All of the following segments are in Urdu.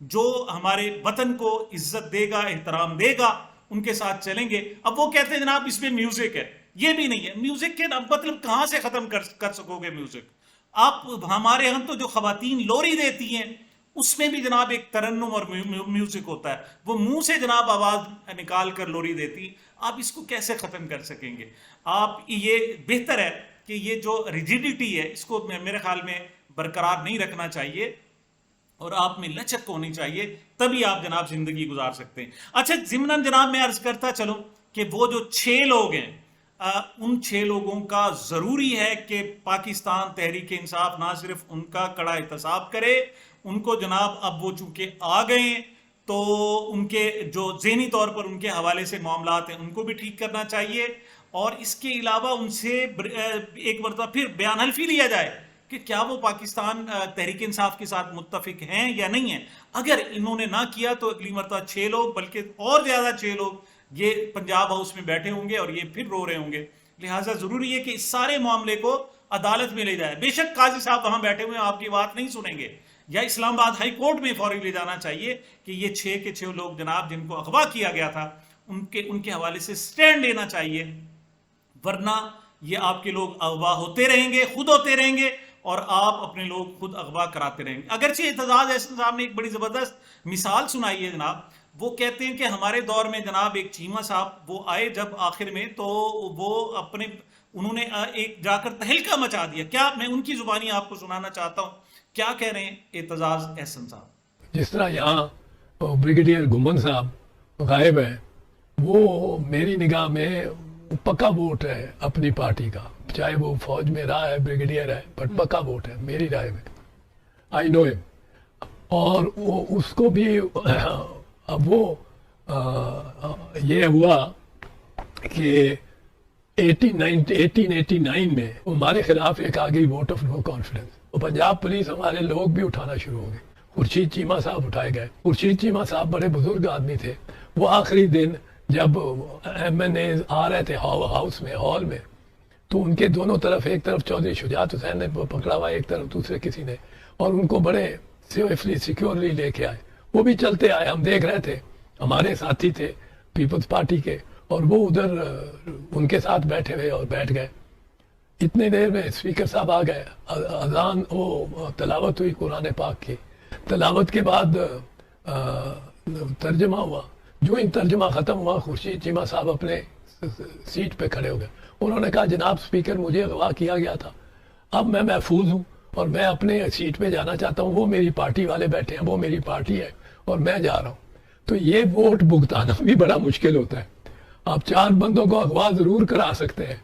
جو ہمارے وطن کو عزت دے گا، احترام دے گا، ان کے ساتھ چلیں گے. اب وہ کہتے ہیں جناب اس میں میوزک ہے، یہ بھی نہیں ہے. میوزک کے مطلب کہاں سے ختم کر سکو گے میوزک آپ؟ ہمارے ہم تو جو خواتین لوری دیتی ہیں اس میں بھی جناب ایک ترنم اور میوزک ہوتا ہے، وہ منہ سے جناب آواز نکال کر لوری دیتی. آپ اس کو کیسے ختم کر سکیں گے؟ آپ یہ بہتر ہے کہ یہ جو ریجیڈیٹی ہے اس کو میرے خیال میں برقرار نہیں رکھنا چاہیے، اور آپ میں لچک ہونی چاہیے، تبھی آپ جناب زندگی گزار سکتے ہیں. اچھا ضمناً جناب میں عرض کرتا چلوں کہ وہ جو 6 لوگ ہیں، ان 6 لوگوں کا ضروری ہے کہ پاکستان تحریک انصاف نہ صرف ان کا کڑا احتساب کرے، ان کو جناب اب وہ چونکہ آ گئے ہیں تو ان کے جو ذہنی طور پر ان کے حوالے سے معاملات ہیں ان کو بھی ٹھیک کرنا چاہیے، اور اس کے علاوہ ان سے ایک مرتبہ پھر بیان حلفی لیا جائے کہ کیا وہ پاکستان تحریک انصاف کے ساتھ متفق ہیں یا نہیں ہیں. اگر انہوں نے نہ کیا تو اگلی مرتبہ 6 لوگ بلکہ اور زیادہ 6 لوگ یہ پنجاب ہاؤس میں بیٹھے ہوں گے اور یہ پھر رو رہے ہوں گے. لہٰذا ضروری ہے کہ اس سارے معاملے کو عدالت میں لے جائے. بے شک قاضی صاحب وہاں بیٹھے ہوئے آپ کی بات نہیں سنیں گے، یا اسلام آباد ہائی کورٹ میں فوری لے جانا چاہیے کہ یہ 6 کے 6 لوگ جناب جن کو اغوا کیا گیا تھا ان کے حوالے سے سٹینڈ لینا چاہیے، ورنہ یہ آپ کے لوگ اغوا ہوتے رہیں گے، خود ہوتے رہیں گے، اور آپ اپنے لوگ خود اغوا کراتے رہیں گے. اگرچہ اعتزاز احسن صاحب نے ایک بڑی زبردست مثال سنائی ہے جناب. وہ کہتے ہیں کہ ہمارے دور میں جناب ایک چیمہ صاحب وہ آئے جب آخر میں، تو وہ انہوں نے ایک جا کر تہلکہ مچا دیا. کیا میں ان کی زبانی آپ کو سنانا چاہتا ہوں، کیا کہہ رہے ہیں اعتزاز احسن صاحب؟ جس طرح یہاں بریگیڈیئر گمن صاحب غائب ہیں، وہ میری نگاہ میں پکا ووٹ ہے اپنی پارٹی کا، چاہے وہ فوج میں رہا ہے، بریگیڈیئر ہے، پر پکا ووٹ ہے میری رائے میں. آئی نو ہم. اور وہ اس کو بھی اب وہ یہ ہوا کہ 1889 میں ہمارے خلاف ایک آ گئی ووٹ آف نو کانفیڈنس. وہ پنجاب پولیس ہمارے لوگ بھی اٹھانا شروع ہو گئے. خورشید چیمہ صاحب اٹھائے گئے. خورشید چیمہ صاحب بڑے بزرگ آدمی تھے. وہ آخری دن جب ایم این اے آ رہے تھے ہاؤس میں، ہال میں، تو ان کے دونوں طرف، ایک طرف چودھری شجاعت حسین نے پکڑا ہوا، ایک طرف دوسرے کسی نے، اور ان کو بڑے سیفلی سیکیورلی لے کے آئے. وہ بھی چلتے آئے، ہم دیکھ رہے تھے، ہمارے ساتھی تھے پیپلز پارٹی کے، اور وہ ادھر ان کے ساتھ بیٹھے ہوئے اور بیٹھ گئے. اتنے دیر میں اسپیکر صاحب آ گئے، اذان وہ تلاوت ہوئی قرآن پاک کی. تلاوت کے بعد ترجمہ ہوا. جو ہی ترجمہ ختم ہوا، خورشید چیمہ صاحب اپنے سیٹ پہ کھڑے ہو گئے. انہوں نے کہا جناب اسپیکر، مجھے اغوا کیا گیا تھا، اب میں محفوظ ہوں اور میں اپنے سیٹ پہ جانا چاہتا ہوں. وہ میری پارٹی والے بیٹھے ہیں، وہ میری پارٹی ہے اور میں جا رہا ہوں. تو یہ ووٹ بھگتانا بھی بڑا مشکل ہوتا ہے. آپ 4 بندوں کو اغوا ضرور کرا سکتے ہیں،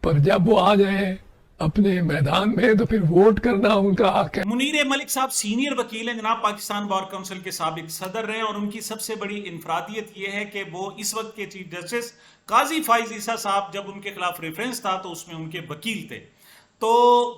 پر جب وہ آ جائیں اپنے میدان میں تو پھر ووٹ کرنا ان کا حق ہے. منیر ملک صاحب سینئر وکیل ہیں جناب، پاکستان بار کونسل کے سابق صدر رہے، اور ان کی سب سے بڑی انفرادیت یہ ہے کہ وہ اس وقت کے چیف جسٹس قاضی فائز عیسیٰ صاحب جب ان کے خلاف ریفرنس تھا تو اس میں ان کے وکیل تھے. تو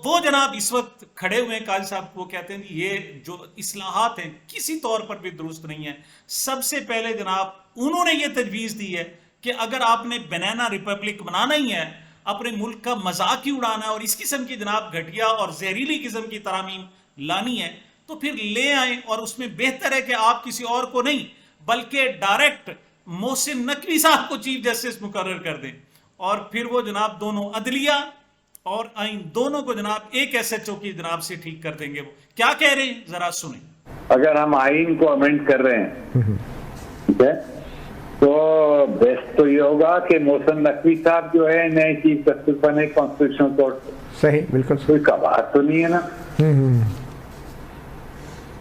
وہ جناب اس وقت کھڑے ہوئے ہیں. قاضی صاحب وہ کہتے ہیں یہ جو اصلاحات ہیں کسی طور پر بھی درست نہیں ہیں. سب سے پہلے جناب انہوں نے یہ تجویز دی ہے کہ اگر آپ نے بنانا ریپبلک بنانا ہی ہے، اپنے ملک کا مذاق ہی اڑانا ہے، اور اس قسم کی جناب گھٹیا اور زہریلی قسم کی ترامیم لانی ہے، تو پھر لے آئیں. اور اس میں بہتر ہے کہ آپ کسی اور کو نہیں بلکہ ڈائریکٹ محسن نقوی صاحب کو چیف جسٹس مقرر کر دیں، اور پھر وہ جناب دونوں عدلیہ اور آئین دونوں کو جناب ایک ایس ایچ او کی جناب سے ٹھیک کر دیں گے. وہ کیا کہہ رہے ہیں ذرا سنیں. اگر ہم آئین کو امینڈ کر رہے ہیں ٹھیک ہے تو بیسٹ تو یہ ہوگا کہ محسن نقوی صاحب جو ہے نئے چیف جسٹس بنے کانسٹیٹیوشنل کورٹ. صحیح، بالکل کوئی قواعد تو نہیں ہے نا.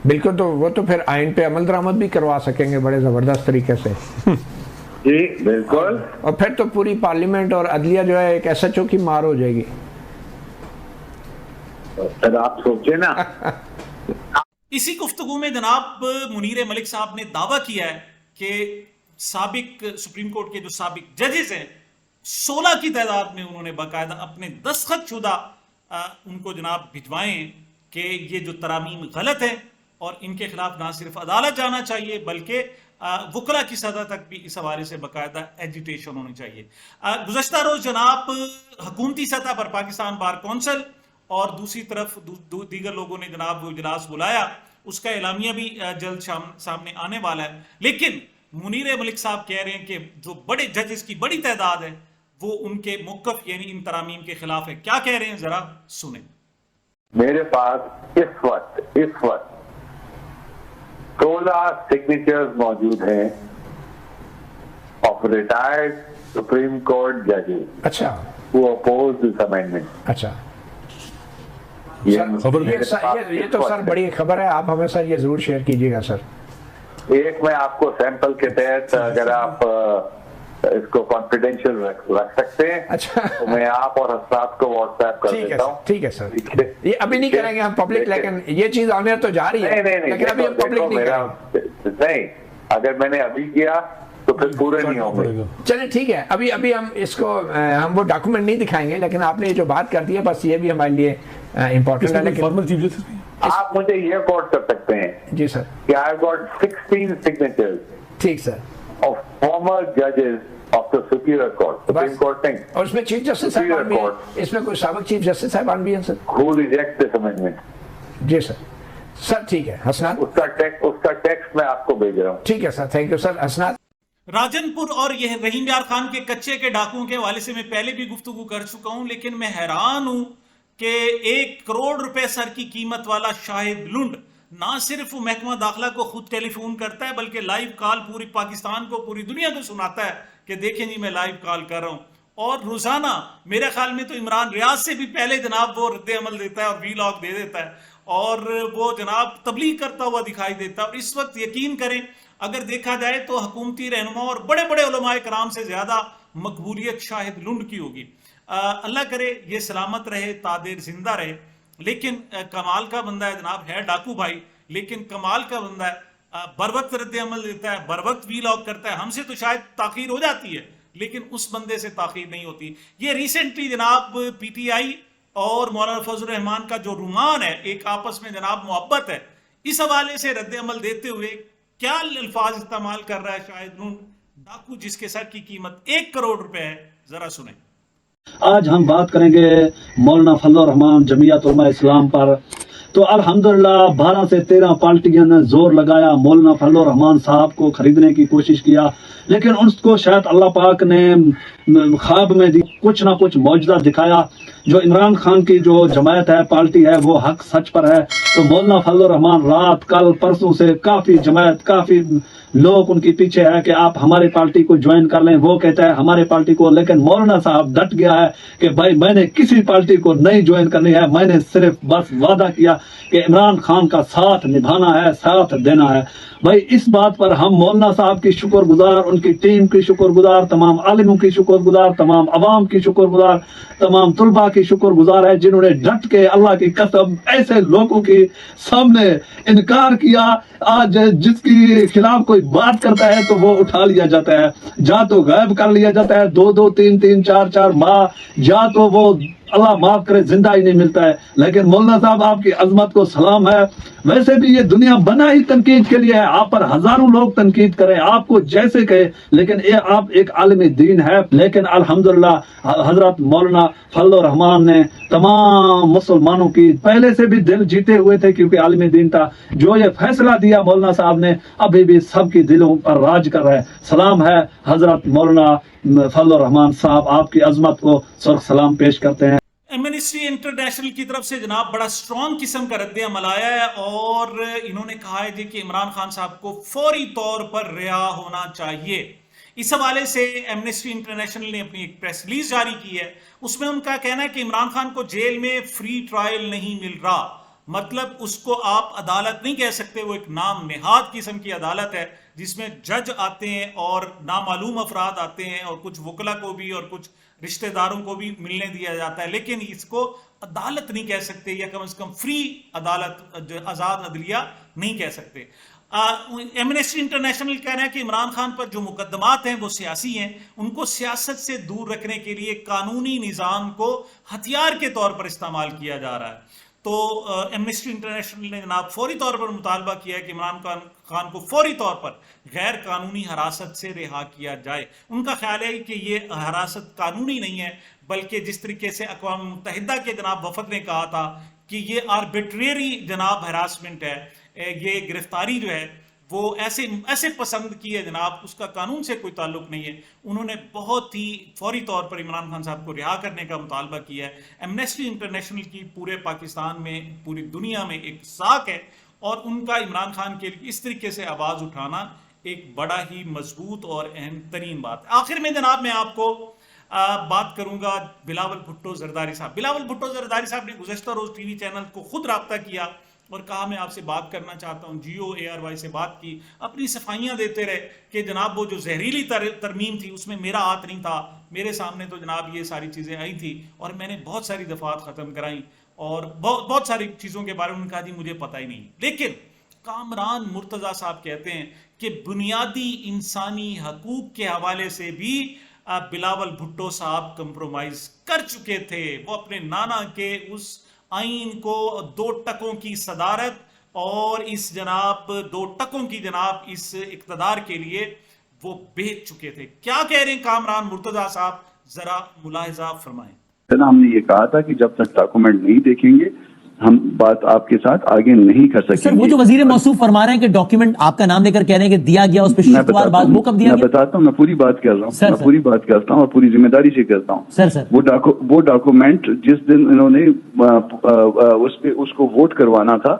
بالکل. تو وہ تو پھر آئین پہ عمل درآمد بھی کروا سکیں گے بڑے زبردست طریقے سے. جی بالکل. اور پھر تو پوری پارلیمنٹ اور عدلیہ جو ہے ایک ایس ایچ او کی مار ہو جائے گی. پھر آپ سوچیں نا. اسی گفتگو میں جناب منیر ملک صاحب نے دعویٰ کیا ہے کہ سابق سپریم کورٹ کے جو سابق ججز ہیں 16 کی تعداد میں انہوں نے باقاعدہ اپنے دستخط شدہ ان کو جناب بھجوائیں کہ یہ جو ترامیم غلط ہے اور ان کے خلاف نہ صرف عدالت جانا چاہیے بلکہ وکلا کی سطح تک بھی اس حوالے سے باقاعدہ ایجیٹیشن ہونی چاہیے. گزشتہ روز جناب حکومتی سطح پر پاکستان بار کونسل اور دوسری طرف دیگر لوگوں نے جناب وہ اجلاس بلایا اس کا اعلامیہ بھی جلد سامنے آنے والا ہے. لیکن منیر ملک صاحب کہہ رہے ہیں کہ جو بڑے ججز کی بڑی تعداد ہے وہ ان کے موقف یعنی ان ترامیم کے خلاف ہے. کیا کہہ رہے ہیں ذرا سنیں. میرے پاس اس وقت 16 سگنیچرز موجود ہیں آف ریٹائرڈ سپریم کورٹ ججز اچھا who oppose this amendment. اچھا یہ تو سر بڑی خبر ہے, آپ ہمیں سر یہ ضرور شیئر کیجیے گا سر. ایک میں آپ کو سیمپل کے تحت اگر آپ اس کو کانفیڈینشیل رکھ سکتے ہیں اچھا تو میں آپ اور حضرات کو واٹس ایپ کر دیتا ہوں. ٹھیک ہے سر, یہ ابھی نہیں کریں گے ہم پبلک, لیکن یہ چیز آن ایئر تو جا رہی ہے, لیکن ابھی ہم پبلک نہیں کریں گے. نہیں, اگر میں نے ابھی کیا تو پھر پورے نہیں ہوں گے. چلیں ٹھیک ہے, ابھی ہم اس کو ہم وہ ڈاکومنٹ نہیں دکھائیں گے, لیکن آپ نے یہ جو بات کر دی ہے بس یہ بھی ہمارے لیے امپورٹنٹ ہے. لیکن آپ مجھے یہ کوٹ کر سکتے ہیں جی سر کہ آئی گاٹ 16 signatures ٹھیک سر of former judges of the Superior Court, Supreme Court نہیں, اور اس میں چیف جسٹس صاحبان بھی ہیں, اس میں کوئی سابق چیف جسٹس صاحبان بھی ہیں سر who reject this amendment. جی سر. سر ٹھیک ہے حسنات, اس کا ٹیکسٹ میں آپ کو بھیج رہا ہوں. ٹھیک ہے سر, تھینک یو سر. حسنات راجن پور اور یہ رحیم یار خان کے کچے کے ڈاکوؤں کے حوالے سے میں پہلے بھی گفتگو کر چکا ہوں, لیکن میں حیران ہوں کہ 1 کروڑ روپے سر کی قیمت والا شاہد لنڈ نہ صرف محکمہ داخلہ کو خود ٹیلی فون کرتا ہے بلکہ لائیو کال پوری پاکستان کو, پوری دنیا کو سناتا ہے کہ دیکھیں جی میں لائیو کال کر رہا ہوں. اور روزانہ میرے خیال میں تو عمران ریاض سے بھی پہلے جناب وہ رد عمل دیتا ہے اور وی لاگ دے دیتا ہے, اور وہ جناب تبلیغ کرتا ہوا دکھائی دیتا ہے. اور اس وقت یقین کریں اگر دیکھا جائے تو حکومتی رہنما اور بڑے بڑے علماء کرام سے زیادہ مقبولیت شاہد لنڈ کی ہوگی. اللہ کرے یہ سلامت رہے, تادیر زندہ رہے. لیکن کمال کا بندہ ہے جناب, ہے ڈاکو بھائی لیکن کمال کا بندہ ہے, بر وقت رد عمل دیتا ہے, بر وقت وی لاگ کرتا ہے. ہم سے تو شاید تاخیر ہو جاتی ہے لیکن اس بندے سے تاخیر نہیں ہوتی. یہ ریسنٹلی جناب پی ٹی آئی اور مولانا فضل الرحمان کا جو رومان ہے, ایک آپس میں جناب محبت ہے, اس حوالے سے رد عمل دیتے ہوئے کیا الفاظ استعمال کر رہا ہے شاہد لنڈ, ڈاکو جس کے سر کی قیمت 1 کروڑ روپے ہے. ذرا سنیں. آج ہم بات کریں گے مولانا فضل الرحمان جمعیت علماء اسلام پر. تو الحمدللہ 12 سے 13 پارٹیوں نے زور لگایا, مولانا فضل الرحمان صاحب کو خریدنے کی کوشش کیا, لیکن اس کو شاید اللہ پاک نے خواب میں کچھ نہ کچھ معجزہ دکھایا. جو عمران خان کی جو جماعت ہے, پارٹی ہے, وہ حق سچ پر ہے. تو مولانا فضل الرحمان رات کل پرسوں سے کافی جماعت, کافی لوگ ان کے پیچھے ہے کہ آپ ہماری پارٹی کو جوائن کر لیں. وہ کہتا ہے ہماری پارٹی کو, لیکن مولانا صاحب ڈٹ گیا ہے کہ بھائی میں نے کسی پارٹی کو نہیں جوائن کرنی ہے, میں نے صرف بس وعدہ کیا کہ عمران خان کا ساتھ نبھانا ہے, ساتھ دینا ہے. بھائی اس بات پر ہم مولانا صاحب کی شکر گزار, ان کی ٹیم کی شکر گزار, تمام عالموں کی شکر گزار, تمام عوام کی شکر گزار, تمام طلباء کی شکر گزار ہے جنہوں نے ڈٹ کے اللہ کی قسم ایسے لوگوں کے سامنے انکار کیا. آج جس کے خلاف کوئی بات کرتا ہے تو وہ اٹھا لیا جاتا ہے, جا تو غائب کر لیا جاتا ہے 2-2, 3-3, 4-4 ماہ, جا تو وہ اللہ معاف کرے زندہ ہی نہیں ملتا ہے. لیکن مولانا صاحب آپ کی عظمت کو سلام ہے. ویسے بھی یہ دنیا بنا ہی تنقید کے لیے ہے, آپ پر ہزاروں لوگ تنقید کریں, آپ کو جیسے کہے, لیکن یہ آپ ایک عالم دین ہے. لیکن الحمدللہ حضرت مولانا فضل الرحمان نے تمام مسلمانوں کی پہلے سے بھی دل جیتے ہوئے تھے کیونکہ عالم دین تھا. جو یہ فیصلہ دیا مولانا صاحب نے ابھی بھی سب کی دلوں پر راج کر رہا ہے. سلام ہے حضرت مولانا فضل الرحمان صاحب, آپ کی عظمت کو سرخ سلام پیش کرتے ہیں. ایمنسٹی انٹرنیشنل کی طرف سے جناب بڑا سٹرونگ قسم کا رد عمل آیا ہے, اور انہوں نے کہا ہے کہ عمران خان صاحب کو فوری طور پر رہا ہونا چاہیے. اس حوالے سے ایمنسٹی انٹرنیشنل نے اپنی ایک پریس ریلیز جاری کی ہے. اس میں ان کا کہنا ہے کہ عمران خان کو جیل میں فری ٹرائل نہیں مل رہا, مطلب اس کو آپ عدالت نہیں کہہ سکتے, وہ ایک نام نہاد قسم کی عدالت ہے جس میں جج آتے ہیں اور نامعلوم افراد آتے ہیں, اور کچھ وکلا کو بھی اور کچھ رشتہ داروں کو بھی ملنے دیا جاتا ہے, لیکن اس کو عدالت نہیں کہہ سکتے, یا کم از کم فری عدالت, آزاد عدلیہ نہیں کہہ سکتے. ایمنسٹی انٹرنیشنل کہہ رہا ہے کہ عمران خان پر جو مقدمات ہیں وہ سیاسی ہیں, ان کو سیاست سے دور رکھنے کے لیے قانونی نظام کو ہتھیار کے طور پر استعمال کیا جا رہا ہے. تو ایمنسٹی انٹرنیشنل نے جناب فوری طور پر مطالبہ کیا ہے کہ عمران خان کو فوری طور پر غیر قانونی حراست سے رہا کیا جائے. ان کا خیال ہے کہ یہ حراست قانونی نہیں ہے, بلکہ جس طریقے سے اقوام متحدہ کے جناب وفد نے کہا تھا کہ یہ آربیٹریری جناب ہراسمنٹ ہے, یہ گرفتاری جو ہے وہ ایسے پسند کی ہے جناب، اس کا قانون سے کوئی تعلق نہیں ہے. انہوں نے بہت ہی فوری طور پر عمران خان صاحب کو رہا کرنے کا مطالبہ کیا ہے. ایمنسٹی انٹرنیشنل کی پورے پاکستان میں، پوری دنیا میں ایک ساکھ ہے، اور ان کا عمران خان کے لیے اس طریقے سے آواز اٹھانا ایک بڑا ہی مضبوط اور اہم ترین بات ہے. آخر میں جناب میں آپ کو بات کروں گا بلاول بھٹو زرداری صاحب. بلاول بھٹو زرداری صاحب نے گزشتہ روز ٹی وی چینل کو خود رابطہ کیا اور کہا میں آپ سے بات کرنا چاہتا ہوں. GOARY سے بات کی، اپنی صفائیاں دیتے رہے کہ جناب وہ جو زہریلی ترمیم تھی اس میں میرا ہاتھ نہیں تھا، میرے سامنے تو جناب یہ ساری چیزیں آئی تھی اور میں نے بہت ساری دفعات ختم کرائیں، اور بہت ساری چیزوں کے بارے میں کہا جی مجھے پتہ ہی نہیں. لیکن کامران مرتضیٰ صاحب کہتے ہیں کہ بنیادی انسانی حقوق کے حوالے سے بھی بلاول بھٹو صاحب کمپرومائز کر چکے تھے. وہ اپنے نانا کے اس آئین کو 2 ٹکوں کی صدارت اور اس جناب 2 ٹکوں کی جناب اس اقتدار کے لیے وہ بیچ چکے تھے. کیا کہہ رہے ہیں کامران مرتضیٰ صاحب، ذرا ملاحظہ فرمائیں. ہم نے یہ کہا تھا کہ جب تک ڈاکومنٹ نہیں دیکھیں گے ہم بات آپ کے ساتھ آگے نہیں کر سکیں. سر وہ جو وزیر موصوف فرما رہے ہیں کہ ڈاکیومنٹ آپ کا نام لے کر کہہ رہے ہیں کہ دیا گیا، اس پہ شکوار بعد وہ کب دیا گیا؟ میں بتاتا ہوں، میں پوری بات کر رہا ہوں، میں پوری بات کرتا ہوں اور پوری ذمہ داری سے کرتا ہوں. سر وہ ڈاکومنٹ جس دن انہوں نے اس پہ اس کو ووٹ کروانا تھا،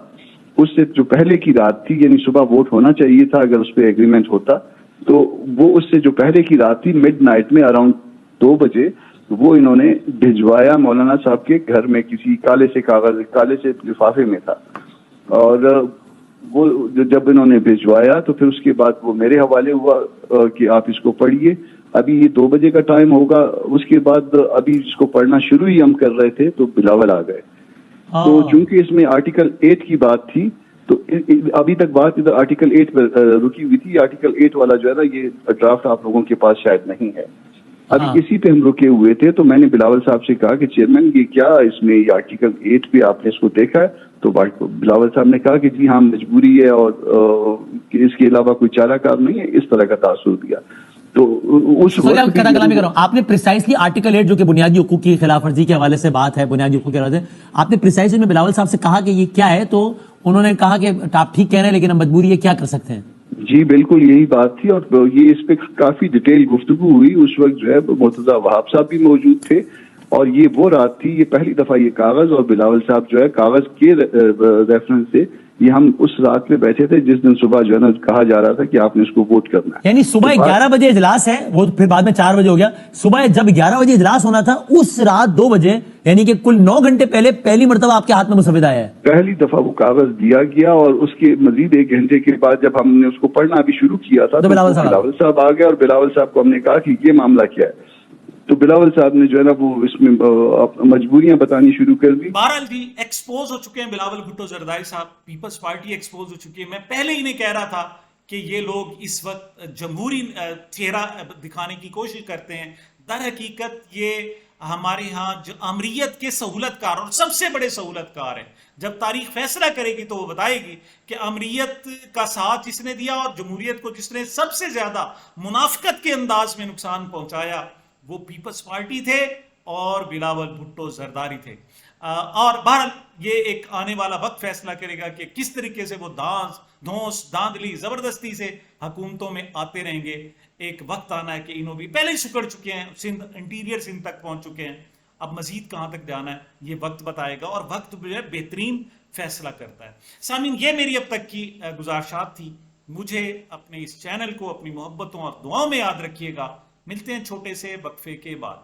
اس سے جو پہلے کی رات تھی، یعنی صبح ووٹ ہونا چاہیے تھا اگر اس پہ ایگریمنٹ ہوتا، تو وہ اس سے جو پہلے کی رات تھی مڈ نائٹ میں اراؤنڈ 2 بجے وہ انہوں نے بھجوایا مولانا صاحب کے گھر میں، کسی کالے سے لفافے میں تھا. اور وہ جب انہوں نے بھجوایا تو پھر اس کے بعد وہ میرے حوالے ہوا کہ آپ اس کو پڑھیے. ابھی یہ 2 بجے کا ٹائم ہوگا. اس کے بعد ابھی اس کو پڑھنا شروع ہی ہم کر رہے تھے تو بلاول آ گئے. تو چونکہ اس میں آرٹیکل 8 کی بات تھی تو ابھی تک بات ادھر آرٹیکل 8 پر رکی ہوئی تھی. آرٹیکل 8 والا جو ہے نا، یہ ڈرافٹ آپ لوگوں کے پاس شاید نہیں ہے. ابھی اسی پہ ہم رکے ہوئے تھے تو میں نے بلاول صاحب سے کہا کہ چیئرمین یہ کیا اس میں یہ آرٹیکل 8 پہ آپ نے اس کو دیکھا ہے؟ تو بلاول صاحب نے کہا کہ جی ہاں مجبوری ہے اور اس کے علاوہ کوئی چارہ کار نہیں ہے، اس طرح کا تاثر دیا. تو اس آپ نے پریسائزلی آرٹیکل 8 جو کہ بنیادی حقوق کی خلاف ورزی کے حوالے سے بات ہے، بنیادی حقوق کے حوالے سے آپ نے پریسائزلی میں بلاول صاحب سے کہا کہ یہ کیا ہے، تو انہوں نے کہا کہ آپ ٹھیک کہہ رہے ہیں لیکن ہم مجبوری ہے، کیا کر سکتے ہیں؟ جی بالکل یہی بات تھی، اور یہ اس پہ کافی ڈیٹیل گفتگو ہوئی. اس وقت جو ہے مرتضیٰ وہاب صاحب بھی موجود تھے، اور یہ وہ رات تھی، یہ پہلی دفعہ یہ کاغذ اور بلاول صاحب جو ہے کاغذ کے ریفرنس سے یہ ہم اس رات میں بیٹھے تھے جس دن صبح جو ہے نا کہا جا رہا تھا کہ آپ نے اس کو ووٹ کرنا ہے. یعنی صبح 11 بجے اجلاس ہے، وہ پھر بعد میں 4 بجے ہو گیا. صبح جب 11 بجے اجلاس ہونا تھا اس رات 2 بجے، یعنی کہ کل 9 گھنٹے پہلے پہلی مرتبہ آپ کے ہاتھ میں مسودہ آیا ہے. پہلی دفعہ وہ کاغذ دیا گیا اور اس کے مزید 1 گھنٹے کے بعد جب ہم نے اس کو پڑھنا بھی شروع کیا تھا تو بلاول صاحب آ گئے، اور بلاول صاحب کو ہم نے کہا کہ یہ معاملہ کیا ہے. تو بلاول صاحب نے جو ہے نا وہ اس میں مجبوریاں بتانی شروع کر دی. بہرحال جی ایکسپوز ہو چکے ہیں بلاول بھٹو زرداری صاحب، پیپلز پارٹی ایکسپوز ہو چکی ہے. میں پہلے ہی نہیں کہہ رہا تھا کہ یہ لوگ اس وقت جمہوری چہرہ دکھانے کی کوشش کرتے ہیں. در حقیقت یہ ہمارے ہاں جو امریت کے سہولت کار اور سب سے بڑے سہولت کار ہیں. جب تاریخ فیصلہ کرے گی تو وہ بتائے گی کہ امریت کا ساتھ جس نے دیا اور جمہوریت کو جس نے سب سے زیادہ منافقت کے انداز میں نقصان پہنچایا وہ پیپلز پارٹی تھے اور بلاول بھٹو زرداری تھے. اور بہرحال یہ ایک آنے والا وقت فیصلہ کرے گا کہ کس طریقے سے وہ دھونس داندلی زبردستی سے حکومتوں میں آتے رہیں گے. ایک وقت آنا ہے کہ انہوں بھی پہلے ہی سکڑ چکے ہیں، سندھ انٹیریئر سندھ تک پہنچ چکے ہیں، اب مزید کہاں تک جانا ہے یہ وقت بتائے گا، اور وقت جو ہے بہترین فیصلہ کرتا ہے. سامعین یہ میری اب تک کی گزارشات تھی. مجھے اپنے اس چینل کو اپنی محبتوں اور دعاؤں میں یاد رکھیے گا. ملتے ہیں چھوٹے سے وقفے کے بعد.